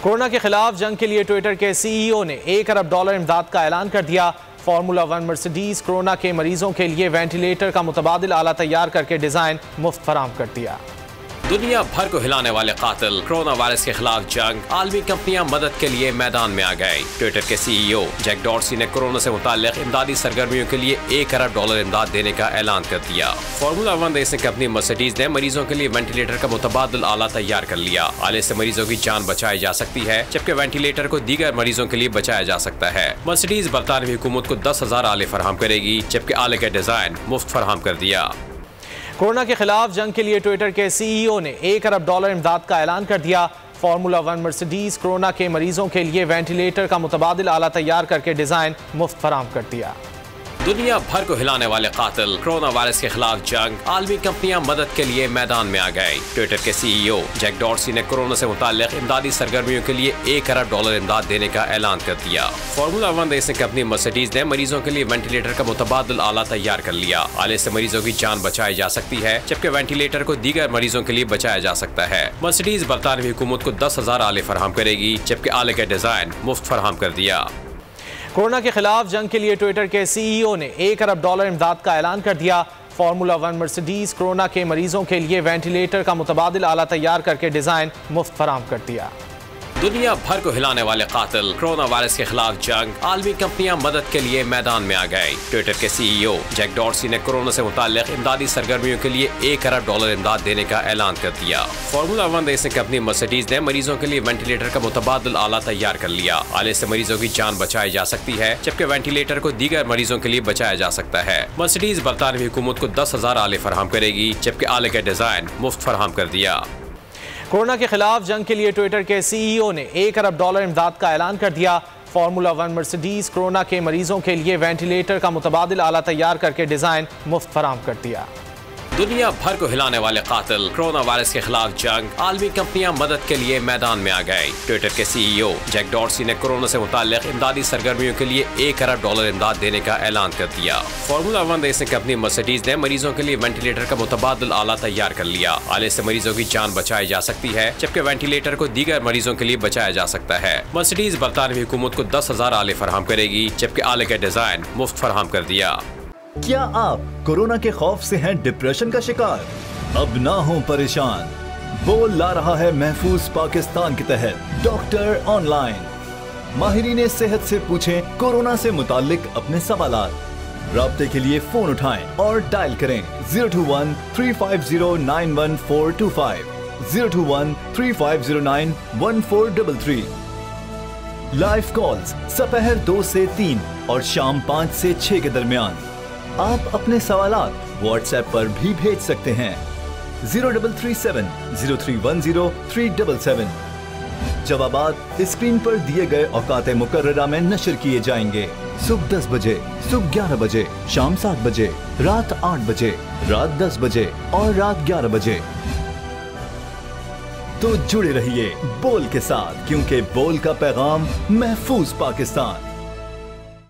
Corona के खिलाफ जंग के लिए ट्विटर के CEO ने $1 अरब इमदाद का ऐलान कर दिया। फार्मूला 1 मर्सिडीज कोरोना के मरीजों के लिए वेंटिलेटर का मुतबादिल आला तैयार करके डिजाइन मुफ्त फराहम कर दिया। दुनिया भर को हिलाने वाले कातिल कोरोना वायरस के खिलाफ जंग, आलमी कंपनियां मदद के लिए मैदान में आ गई। ट्विटर के CEO जैक डॉर्सी ने कोरोना से मुताल्लिक इमदादी सरगर्मियों के लिए $1 अरब इमदाद देने का ऐलान कर दिया। फार्मूला 1 रेसिंग कंपनी मर्सिडीज ने मरीजों के लिए वेंटिलेटर का मुतबादिल आला तैयार कर लिया। आले से मरीजों की जान बचाई जा सकती है, जबकि वेंटिलेटर को दीगर मरीजों के लिए बचाया जा सकता है। मर्सिडीज बरतानवी हुकूमत को 10,000 आले फराहम करेगी, जबकि आले का डिजाइन मुफ्त फराहम कर दिया। कोरोना के खिलाफ जंग के लिए ट्विटर के CEO ने $1 अरब इमदाद का ऐलान कर दिया। फार्मूला 1 मर्सिडीज कोरोना के मरीजों के लिए वेंटिलेटर का मुतबादिल आला तैयार करके डिजाइन मुफ्त फराहम कर दिया। दुनिया भर को हिलाने वाले कातिल कोरोना वायरस के खिलाफ जंग, आलमी कंपनियां मदद के लिए मैदान में आ गई। ट्विटर के CEO जैक डॉर्सी ने कोरोना से मुताल्लिक इमदादी सरगर्मियों के लिए $1 अरब इमदाद देने का ऐलान कर दिया। फार्मूला 1 रेसिंग कंपनी मर्सिडीज ने मरीजों के लिए वेंटिलेटर का मुतबादिल आला तैयार कर लिया। आले से मरीजों की जान बचाई जा सकती है, जबकि वेंटिलेटर को दीगर मरीजों के लिए बचाया जा सकता है। मर्सिडीज बरतानवी हुकूमत को 10,000 आले फराहम करेगी, जबकि आले का डिजाइन मुफ्त फराहम कर दिया। कोरोना के खिलाफ जंग के लिए ट्विटर के CEO ने $1 अरब इमदाद का ऐलान कर दिया। फार्मूला 1 मर्सिडीज कोरोना के मरीजों के लिए वेंटिलेटर का मुतबादिल आला तैयार करके डिजाइन मुफ्त फराहम कर दिया। दुनिया भर को हिलाने वाले कातिल कोरोना वायरस के खिलाफ जंग, आलमी कंपनियां मदद के लिए मैदान में आ गई। ट्विटर के CEO जैक डॉर्सी ने कोरोना से मुताल्लिक इमदादी सरगर्मियों के लिए $1 अरब इमदाद देने का ऐलान कर दिया। फार्मूला 1 रेसिंग कंपनी मर्सिडीज ने मरीजों के लिए वेंटिलेटर का मुतबादिल आला तैयार कर लिया। आले से मरीजों की जान बचाई जा सकती है, जबकि वेंटिलेटर को दीगर मरीजों के लिए बचाया जा सकता है। मर्सिडीज बरतानवी हुकूमत को 10,000 आले फराहम करेगी, जबकि आले का डिजाइन मुफ्त फराहम कर दिया। कोरोना के खिलाफ जंग के लिए ट्विटर के CEO ने $1 अरब इमदाद का ऐलान कर दिया। फार्मूला 1 मर्सिडीज कोरोना के मरीजों के लिए वेंटिलेटर का मुतबादिल आला तैयार करके डिजाइन मुफ्त फराहम कर दिया। दुनिया भर को हिलाने वाले कातिल कोरोना वायरस के खिलाफ जंग, आलमी कंपनियां मदद के लिए मैदान में आ गई। ट्विटर के CEO जैक डॉर्सी ने कोरोना से मुताल्लिक इमदादी सरगर्मियों के लिए $1 अरब इमदाद देने का ऐलान कर दिया। फार्मूला 1 रेसिंग कंपनी मर्सिडीज ने मरीजों के लिए वेंटिलेटर का मुतबादिल आला तैयार कर लिया। आले से मरीजों की जान बचाई जा सकती है, जबकि वेंटिलेटर को दीगर मरीजों के लिए बचाया जा सकता है। मर्सिडीज बरतानवी हुकूमत को 10,000 आले फराहम करेगी, जबकि आले का डिजाइन मुफ्त फराहम कर दिया। क्या आप कोरोना के खौफ से हैं डिप्रेशन का शिकार? अब ना हो परेशान, बोल ला रहा है महफूज पाकिस्तान के तहत डॉक्टर ऑनलाइन। माहिरीन सेहत से पूछें कोरोना से मुताल्लिक अपने सवालात। राब्ते के लिए फोन उठाएं और डायल करें 021 350 91425 021 3509 1433। लाइव कॉल्स दोपहर 2 से 3 और शाम 5 से 6 के दरमियान। आप अपने सवालात व्हाट्सएप पर भी भेज सकते हैं 0337 0310 377। जवाबात स्क्रीन पर दिए गए औकात मुकर्ररा में नशर किए जाएंगे। सुबह 10 बजे, सुबह 11 बजे, शाम 7 बजे, रात 8 बजे, रात 10 बजे और रात 11 बजे। तो जुड़े रहिए बोल के साथ, क्योंकि बोल का पैगाम महफूज पाकिस्तान।